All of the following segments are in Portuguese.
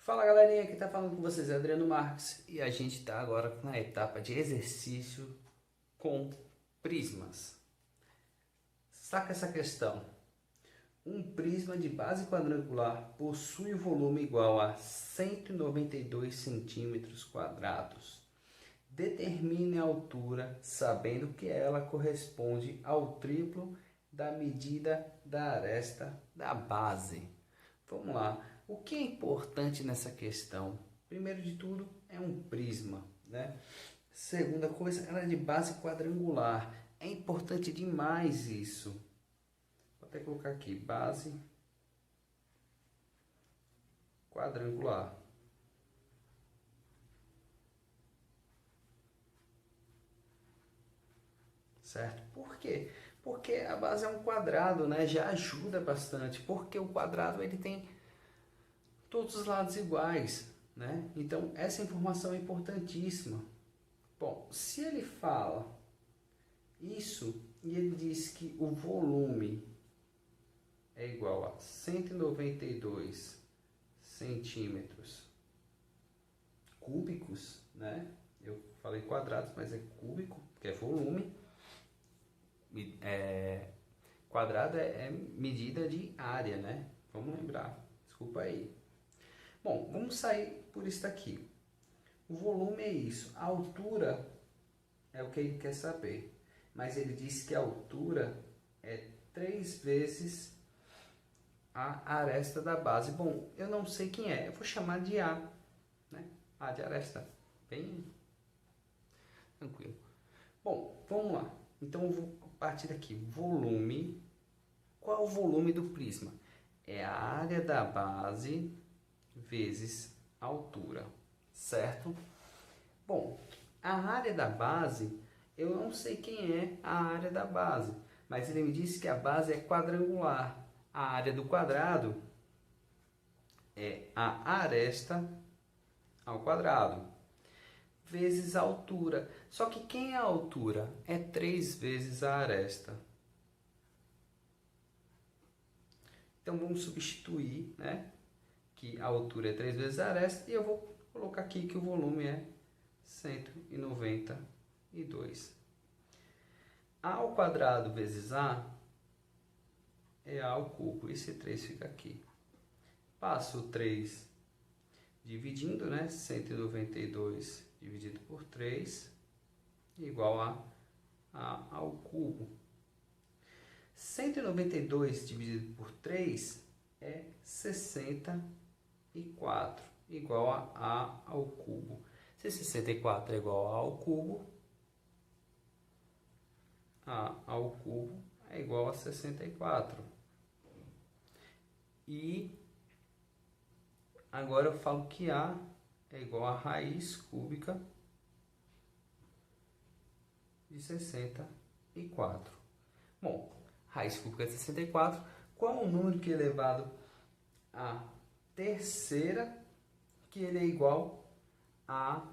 Fala galerinha, quem tá falando com vocês é Adriano Marques e a gente tá agora na etapa de exercício com prismas. Saca essa questão. Um prisma de base quadrangular possui volume igual a 192 centímetros quadrados. Determine a altura sabendo que ela corresponde ao triplo da medida da aresta da base. Vamos lá. O que é importante nessa questão? Primeiro de tudo, é um prisma, né? Segunda coisa, ela é de base quadrangular. É importante demais isso. Vou até colocar aqui, base quadrangular. Certo? Por quê? Porque a base é um quadrado, né? Já ajuda bastante, porque o quadrado ele tem todos os lados iguais, né? Então essa informação é importantíssima. Bom, se ele fala isso e ele diz que o volume é igual a 192 centímetros cúbicos, né? Eu falei quadrados, mas é cúbico, que é volume. Quadrado é medida de área, né? Vamos lembrar. Desculpa aí. Bom, vamos sair por isso aqui. O volume é isso. A altura é o que ele quer saber. Mas ele disse que a altura é 3 vezes a aresta da base. Bom, eu não sei quem é. Eu vou chamar de A, né? A de aresta. Bem tranquilo. Bom, vamos lá. Então eu vou partir daqui. Volume. Qual é o volume do prisma? É a área da base vezes a altura, certo? Bom, a área da base, eu não sei quem é a área da base, mas ele me disse que a base é quadrangular. A área do quadrado é a aresta ao quadrado, vezes a altura. Só que quem é a altura? É 3 vezes a aresta. Então vamos substituir, né? Que a altura é 3 vezes a aresta e eu vou colocar aqui que o volume é 192. A ao quadrado vezes A é A ao cubo. Esse 3 fica aqui. Passo o 3 dividindo, né? 192 dividido por 3 igual a A ao cubo. 192 dividido por 3 é 64, igual a A ao cubo. Se 64 é igual a A ao cubo, A ao cubo é igual a 64. E agora eu falo que A é igual a raiz cúbica de 64. Bom, raiz cúbica de 64, qual é o número que é elevado à terceira, que ele é igual a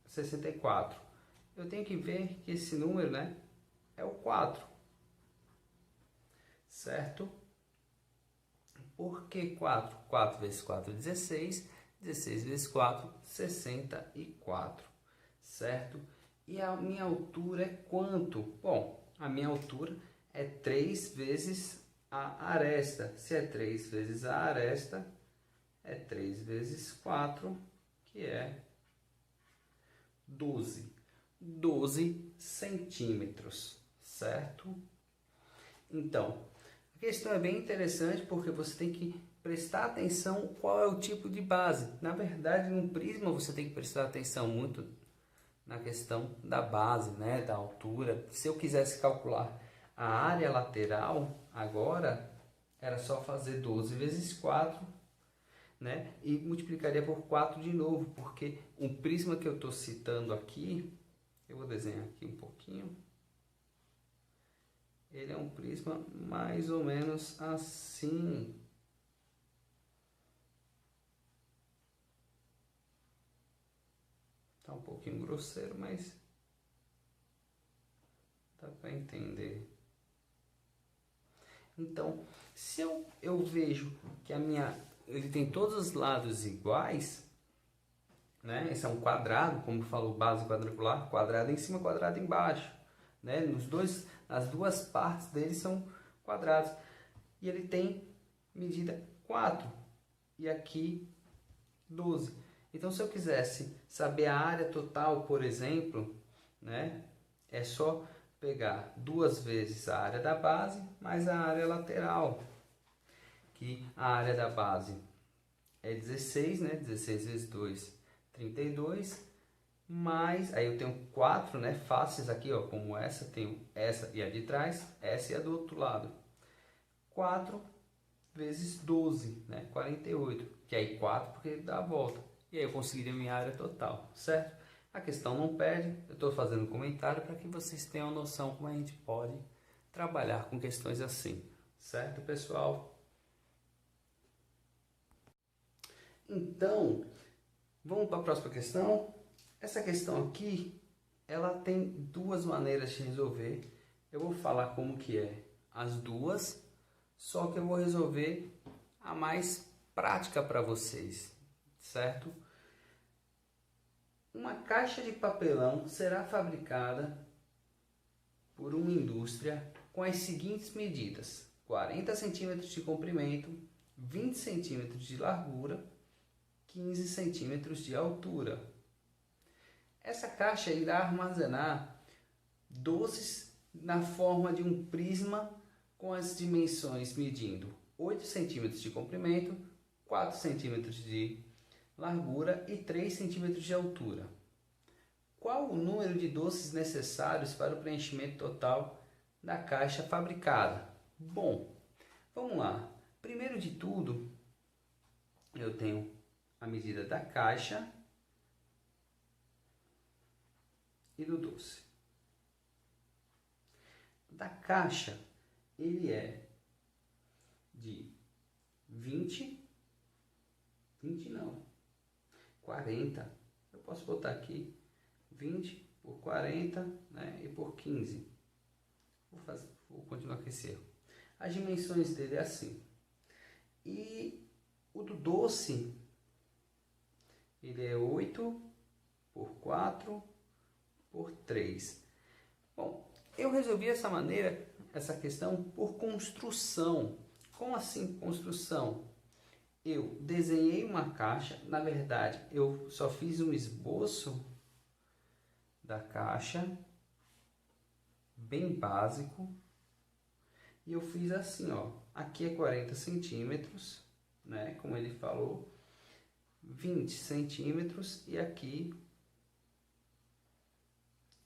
64? Eu tenho que ver que esse número, né, é o 4, certo? Por que 4? 4 vezes 4 é 16, 16 vezes 4, 64, certo? E a minha altura é quanto? Bom, a minha altura é 3 vezes a aresta. Se é 3 vezes a aresta, é 3 vezes 4, que é 12. 12 centímetros, certo? Então, a questão é bem interessante porque você tem que prestar atenção qual é o tipo de base. Na verdade, no prisma você tem que prestar atenção muito na questão da base, né, da altura. Se eu quisesse calcular a área lateral, agora era só fazer 12 vezes 4, né, e multiplicaria por 4 de novo, porque o prisma que eu estou citando aqui, eu vou desenhar aqui um pouquinho. Ele é um prisma mais ou menos assim. Tá um pouquinho grosseiro, mas dá para entender. Então, se eu vejo que a minha ele tem todos os lados iguais, né? Esse é um quadrado, como falou, base quadrangular, quadrado em cima, quadrado embaixo, né? As duas partes dele são quadrados. E ele tem medida 4 e aqui 12. Então, se eu quisesse saber a área total, por exemplo, né? É só pegar 2 vezes a área da base mais a área lateral, que a área da base é 16, né? 16 vezes 2, 32, mais, aí eu tenho 4, né? Faces aqui, ó, como essa, tenho essa e a de trás, essa e a do outro lado. 4 vezes 12, né? 48, que aí 4 porque ele dá a volta. E aí eu conseguiria minha área total, certo? A questão não perde, eu estou fazendo um comentário para que vocês tenham noção como a gente pode trabalhar com questões assim, certo, pessoal? Então, vamos para a próxima questão. Essa questão aqui, ela tem 2 maneiras de resolver. Eu vou falar como que é as duas, só que eu vou resolver a mais prática para vocês, certo? Uma caixa de papelão será fabricada por uma indústria com as seguintes medidas: 40 centímetros de comprimento, 20 centímetros de largura, 15 centímetros de altura. Essa caixa irá armazenar doces na forma de um prisma com as dimensões medindo 8 centímetros de comprimento, 4 centímetros de largura e 3 centímetros de altura. Qual o número de doces necessários para o preenchimento total da caixa fabricada? Bom, vamos lá. Primeiro de tudo, eu tenho a medida da caixa e do doce. Da caixa, ele é de 40. Eu posso botar aqui 20 por 40, né, e por 15. Vou continuar com esse erro. As dimensões dele é assim. E o do doce, ele é 8 por 4 por 3. Bom, eu resolvi essa questão por construção. Como assim construção? Eu desenhei uma caixa, na verdade eu só fiz um esboço da caixa, bem básico, e eu fiz assim, ó, aqui é 40 centímetros, né, como ele falou, 20 centímetros e aqui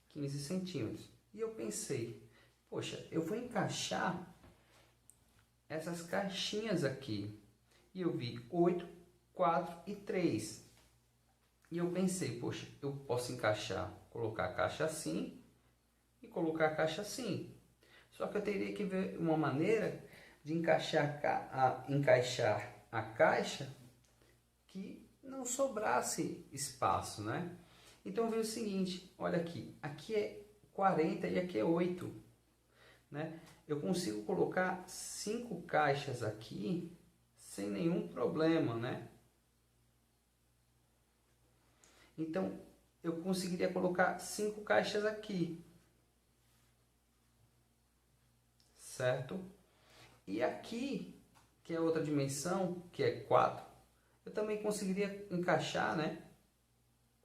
15 centímetros. E eu pensei, poxa, eu vou encaixar essas caixinhas aqui. E eu vi 8, 4 e 3. E eu pensei, poxa, eu posso colocar a caixa assim e colocar a caixa assim. Só que eu teria que ver uma maneira de encaixar a caixa que não sobrasse espaço, né? Então eu vi o seguinte, olha aqui é 40 e aqui é 8, né? Eu consigo colocar 5 caixas aqui sem nenhum problema, né? Então, eu conseguiria colocar 5 caixas aqui, certo? E aqui, que é outra dimensão, que é 4, eu também conseguiria encaixar, né?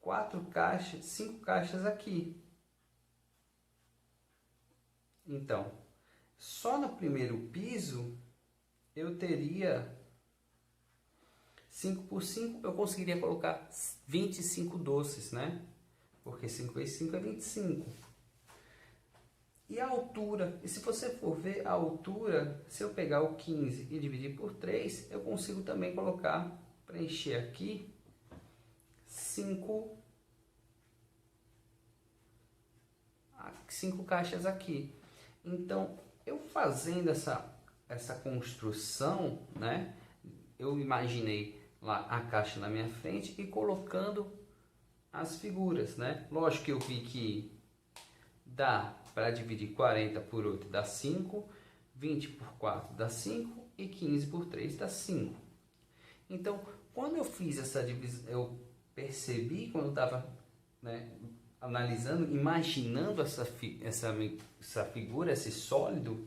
4 caixas, 5 caixas aqui. Então, só no primeiro piso, eu teria 5 por 5, eu conseguiria colocar 25 doces, né? Porque 5 vezes 5 é 25. E a altura? E se você for ver a altura, se eu pegar o 15 e dividir por 3, eu consigo também preencher aqui 5 caixas aqui. Então, eu fazendo essa construção, né? Eu imaginei lá a caixa na minha frente e colocando as figuras, né? Lógico que eu vi que dá para dividir 40 por 8 dá 5, 20 por 4 dá 5 e 15 por 3 dá 5. Então, quando eu fiz essa divisão, eu percebi, quando eu estava, né, analisando, imaginando essa figura, esse sólido,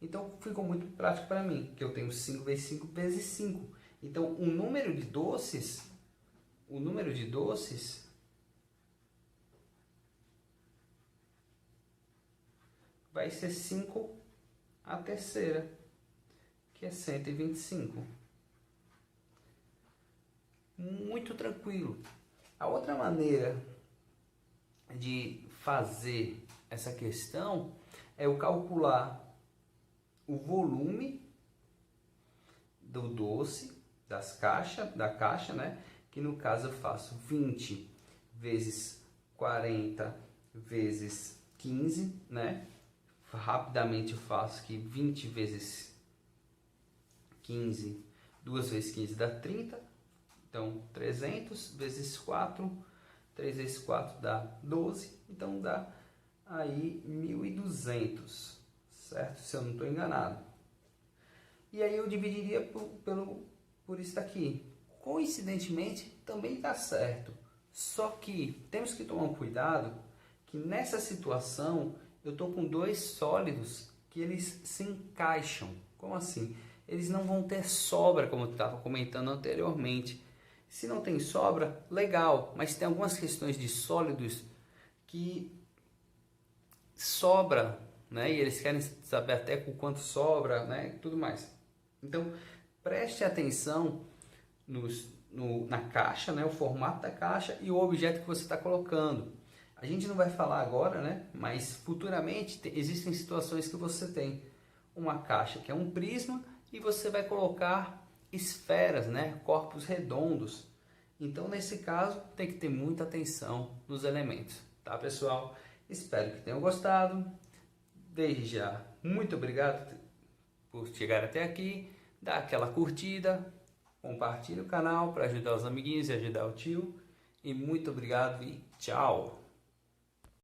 então ficou muito prático para mim, que eu tenho 5 vezes 5 vezes 5. Então, o número de doces vai ser 5 a terceira, que é 125. Muito tranquilo. A outra maneira de fazer essa questão é eu calcular o volume do doce, da caixa, né? Que no caso eu faço 20 vezes 40 vezes 15, né? Rapidamente eu faço que 20 vezes 15, 2 vezes 15 dá 30. Então, 300 vezes 4, 3 vezes 4 dá 12. Então, dá aí 1.200, certo? Se eu não estou enganado. E aí eu dividiria por isso daqui. Coincidentemente, também dá certo. Só que temos que tomar um cuidado que nessa situação eu estou com dois sólidos que eles se encaixam. Como assim? Eles não vão ter sobra, como eu estava comentando anteriormente. Se não tem sobra, legal, mas tem algumas questões de sólidos que sobra, né? E eles querem saber até com quanto sobra, né? E tudo mais. Então, preste atenção na caixa, né? O formato da caixa e o objeto que você está colocando. A gente não vai falar agora, né? Mas futuramente existem situações que você tem uma caixa que é um prisma e você vai colocar esferas, né? Corpos redondos. Então, nesse caso, tem que ter muita atenção nos elementos, tá, pessoal? Espero que tenham gostado. Desde já, muito obrigado por chegar até aqui. Dá aquela curtida, compartilhe o canal para ajudar os amiguinhos e ajudar o tio. E muito obrigado e tchau!